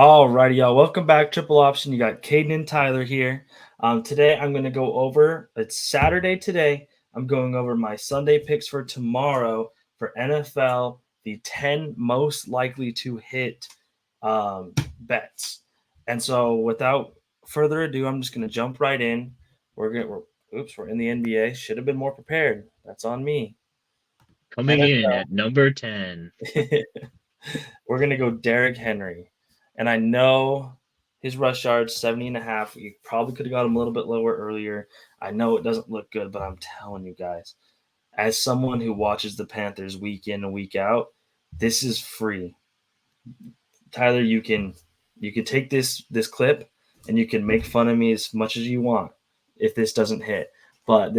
All righty, y'all. Welcome back. Triple option. You got Kaden and Tyler here. Today, I'm going to go over. It's Saturday today. I'm going over my Sunday picks for tomorrow for NFL. The 10 most likely to hit bets. And so, without further ado, I'm just going to jump right in. We're in the NBA. Should have been more prepared. That's on me. Coming in at number 10. We're going to go Derrick Henry. And I know his rush yards, 70 and a half. You probably could have got him a little bit lower earlier. I know it doesn't look good, but I'm telling you guys, as someone who watches the Panthers week in and week out, this is free. Tyler, you can take this clip and you can make fun of me as much as you want if this doesn't hit. But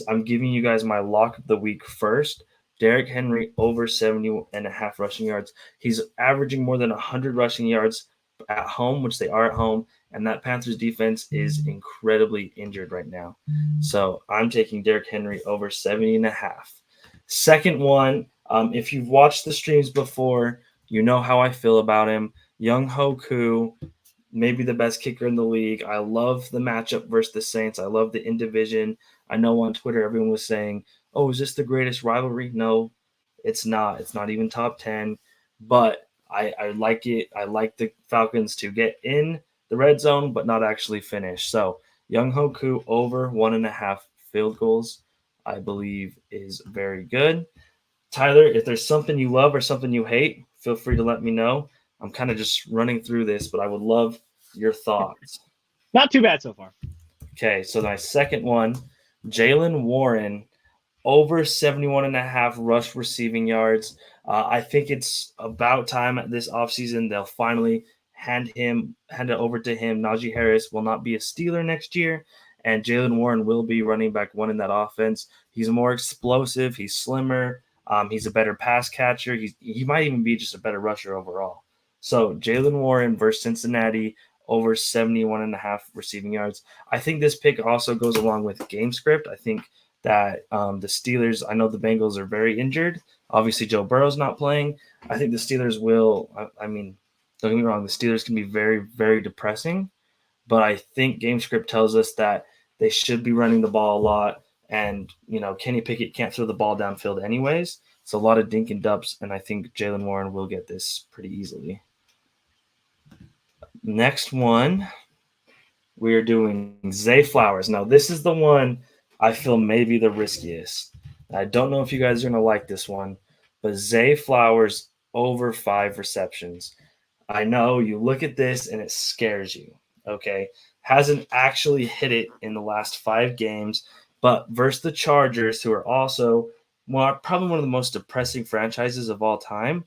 I'm giving you guys my lock of the week first. Derrick Henry over 70 and a half rushing yards. He's averaging more than 100 rushing yards at home, which they are at home, and that Panthers defense is incredibly injured right now. So I'm taking Derrick Henry over 70 and a half. Second one, if you've watched the streams before, you know how I feel about him. Young Hoku, maybe the best kicker in the league. I love the matchup versus the Saints. I love the in division. I know on Twitter everyone was saying, "Oh, is this the greatest rivalry?" No, it's not. It's not even top 10. But I like it. I like the Falcons to get in the red zone, but not actually finish. So Young Hoku over 1.5 field goals, I believe, is very good. Tyler, if there's something you love or something you hate, feel free to let me know. I'm kind of just running through this, but I would love your thoughts. Not too bad so far. Okay, so my second one, Jalen Warren, over 71 and a half rush receiving yards. I think it's about time this offseason they'll finally hand it over to him. Najee Harris will not be a Steeler next year, and Jalen Warren will be running back one in that offense. He's more explosive. He's slimmer. He's a better pass catcher. He might even be just a better rusher overall. So Jalen Warren versus Cincinnati over 71 and a half receiving yards. I think this pick also goes along with game script. I think that the Steelers, I know the Bengals are very injured. Obviously, Joe Burrow's not playing. I think the Steelers will, I mean, don't get me wrong, the Steelers can be very, very depressing, but I think game script tells us that they should be running the ball a lot. And, Kenny Pickett can't throw the ball downfield anyways. So a lot of dink and dubs, and I think Jalen Warren will get this pretty easily. Next one, we are doing Zay Flowers. Now, this is the one I feel maybe the riskiest. I don't know if you guys are going to like this one, but Zay Flowers over 5 receptions. I know you look at this and it scares you, okay? Hasn't actually hit it in the last 5 games, but versus the Chargers, who are also probably one of the most depressing franchises of all time,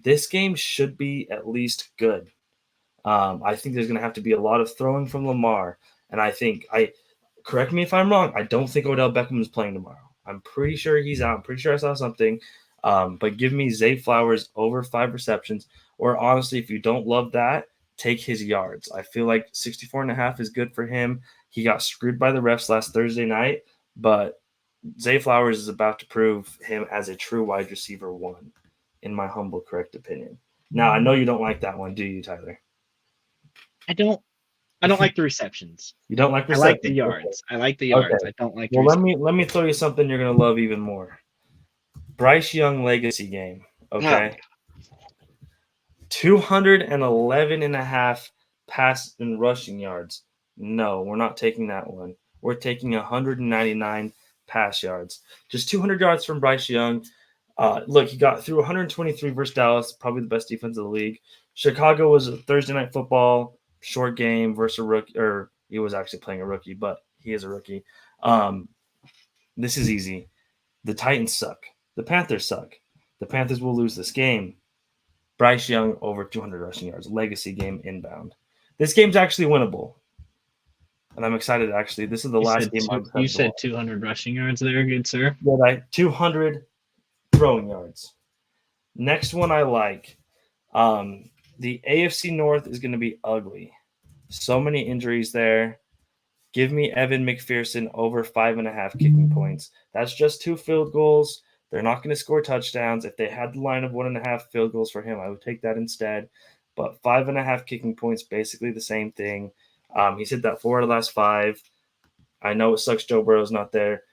this game should be at least good. I think there's going to have to be a lot of throwing from Lamar, and correct me if I'm wrong, I don't think Odell Beckham is playing tomorrow. I'm pretty sure he's out. I'm pretty sure I saw something. But give me Zay Flowers over 5 receptions, or honestly, if you don't love that, take his yards. I feel like 64 and a half is good for him. He got screwed by the refs last Thursday night, but Zay Flowers is about to prove him as a true wide receiver one, in my humble, correct opinion. Now, I know you don't like that one, do you, Tyler? I don't like the receptions. You don't like I like receptions? the yards. Okay. I like the yards. Okay. I don't like Well, the let me throw you something you're gonna love even more. Bryce Young legacy game. Okay. 211 and a half pass and rushing yards. No, we're not taking that one. We're taking 199 pass yards. Just 200 yards from Bryce Young. Look, he got through 123 versus Dallas, probably the best defense of the league. Chicago was a Thursday night football short game versus a rookie, or he was actually playing a rookie, but he is a rookie. This is easy. The Titans suck. The Panthers suck. The Panthers will lose this game. Bryce Young over 200 rushing yards. Legacy game inbound. This game's actually winnable. And I'm excited, actually. This is the last game. You said 200 rushing yards there, good sir. Yeah, 200 throwing yards. Next one I like. The AFC North is going to be ugly. So many injuries there. Give me Evan McPherson over 5.5 kicking points. That's just 2 field goals. They're not going to score touchdowns. If they had the line of 1.5 field goals for him, I would take that instead. but 5.5 kicking points, basically the same thing. He's hit that 4 of the last 5. I know it sucks Joe Burrow's not there.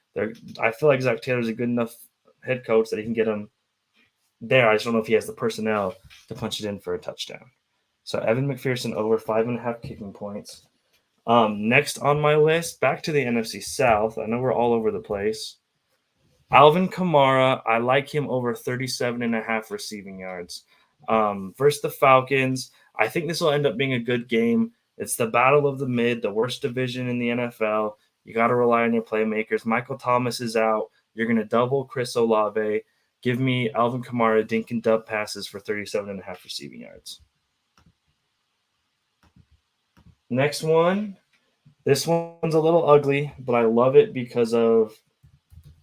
I feel like Zach Taylor's a good enough head coach that he can get him there. I just don't know if he has the personnel to punch it in for a touchdown. So Evan McPherson over 5.5 kicking points. Next on my list, back to the NFC South. I know we're all over the place. Alvin Kamara, I like him over 37.5 receiving yards. Versus the Falcons, I think this will end up being a good game. It's the battle of the mid, the worst division in the NFL. You got to rely on your playmakers. Michael Thomas is out. You're going to double Chris Olave. Give me Alvin Kamara dink and dub passes for 37.5 receiving yards. Next one. This one's a little ugly, but I love it because of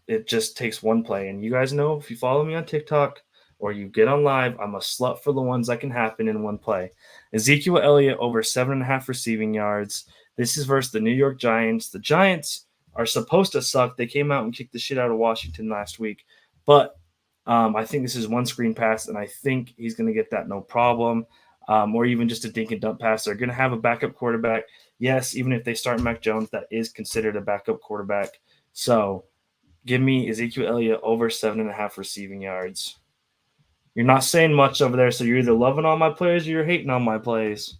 it just takes one play. And you guys know, if you follow me on TikTok or you get on live, I'm a slut for the ones that can happen in one play. Ezekiel Elliott over 7.5 receiving yards. This is versus the New York Giants. The Giants are supposed to suck. They came out and kicked the shit out of Washington last week. But I think this is one screen pass, and I think he's going to get that no problem. Or even just a dink and dump pass. They're going to have a backup quarterback. Yes, even if they start Mac Jones, that is considered a backup quarterback. So give me Ezekiel Elliott over 7.5 receiving yards. You're not saying much over there, so you're either loving all my plays or you're hating on my plays.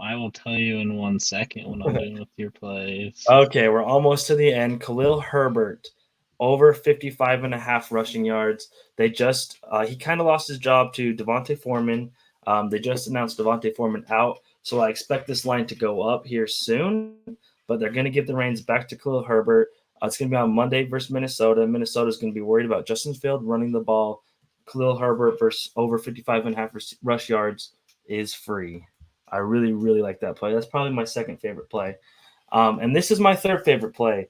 I will tell you in 1 second what I'm doing with your plays. Okay, we're almost to the end. Khalil Herbert over 55.5 rushing yards. They just he kind of lost his job to Devontae Foreman. They just announced Devontae Foreman out, so I expect this line to go up here soon. But they're going to give the reins back to Khalil Herbert. It's going to be on Monday versus Minnesota. Minnesota's going to be worried about Justin Field running the ball. Khalil Herbert versus over 55.5 rush yards is free. I really, really like that play. That's probably my second favorite play. And this is my third favorite play.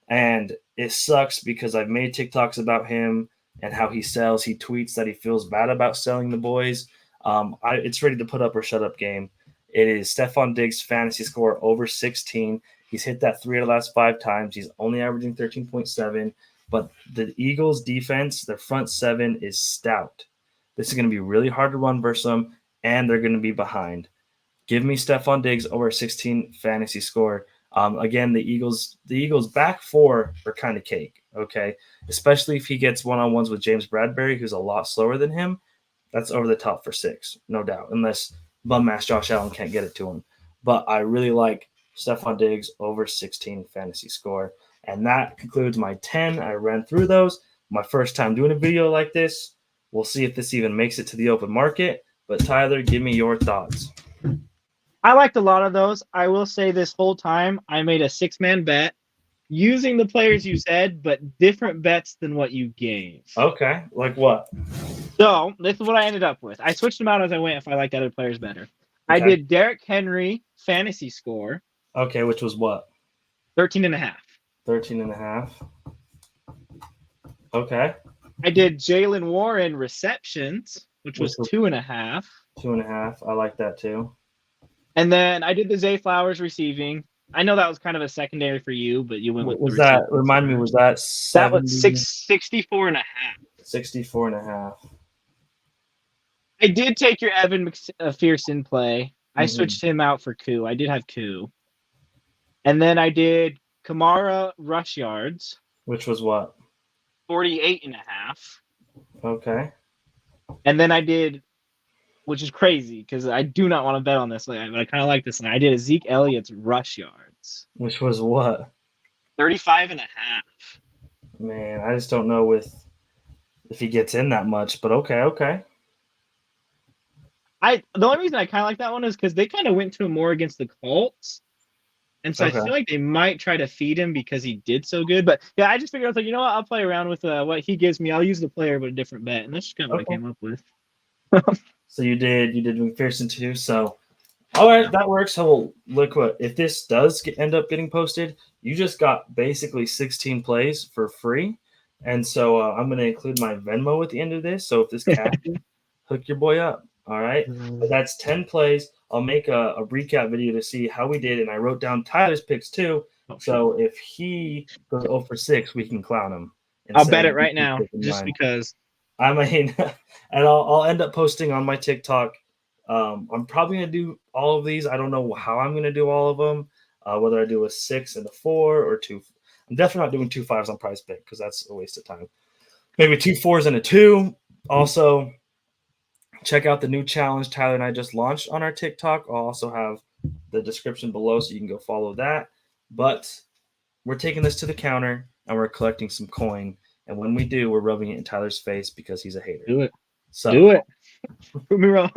And it sucks because I've made TikToks about him and how he sells. He tweets that he feels bad about selling the boys. It's ready to put up or shut up game. It is Stephon Diggs' fantasy score over 16. He's hit that 3 of the last 5 times. He's only averaging 13.7. But the Eagles' defense, their front 7 is stout. This is going to be really hard to run versus them, and they're going to be behind. Give me Stephon Diggs over 16 fantasy score. Again, the Eagles' back 4 are kind of cake, okay? Especially if he gets one-on-ones with James Bradbury, who's a lot slower than him. That's over the top for 6, no doubt, unless bum-ass Josh Allen can't get it to him. But I really like Stephon Diggs over 16 fantasy score. And that concludes my 10. I ran through those. My first time doing a video like this. We'll see if this even makes it to the open market. But Tyler, give me your thoughts. I liked a lot of those. I will say this whole time I made a 6-man bet using the players you said, but different bets than what you gave. Okay, like what? So this is what I ended up with. I switched them out as I went if I liked other players better. Okay. I did Derrick Henry fantasy score. Okay, which was what? 13.5. 13.5. Okay. I did Jalen Warren receptions, which was 2.5. 2.5. I like that too. And then I did the Zay Flowers receiving. I know that was kind of a secondary for you, but you went with was that? Remind me, was that 70? That was 64.5. 64.5. I did take your Evan McPherson play. I switched him out for Koo. I did have Koo. And then I did Kamara rush yards. Which was what? 48.5. Okay. And then I did, which is crazy because I do not want to bet on this, but I kind of like this. And I did Zeke Elliott's rush yards. Which was what? 35.5. Man, I just don't know if he gets in that much, but okay. The only reason I kind of like that one is because they kind of went to him more against the Colts. And so I feel like they might try to feed him because he did so good. But yeah, I just figured I was like, you know what? I'll play around with what he gives me. I'll use the player, but a different bet. And that's just kind of what I came up with. So you did McPherson too. So, all right, that works. So look if this does end up getting posted, you just got basically 16 plays for free. And so I'm going to include my Venmo at the end of this. So if this catches, hook your boy up. All right. But that's 10 plays. I'll make a recap video to see how we did. And I wrote down Tyler's picks too. So if he goes 0 for 6, we can clown him. I'll bet it right now just because. I mean, and I'll end up posting on my TikTok I'm probably going to do all of these. I don't know how I'm going to do all of them, whether I do a 6 and a 4 or two. I'm definitely not doing 2 5s on Prize Pick because that's a waste of time. Maybe 2 4s and a 2. Also, check out the new challenge Tyler and I just launched on our TikTok. I'll also have the description below so you can go follow that. But we're taking this to the counter and we're collecting some coin. And when we do, we're rubbing it in Tyler's face because he's a hater. Do it. So Do it. Prove me wrong.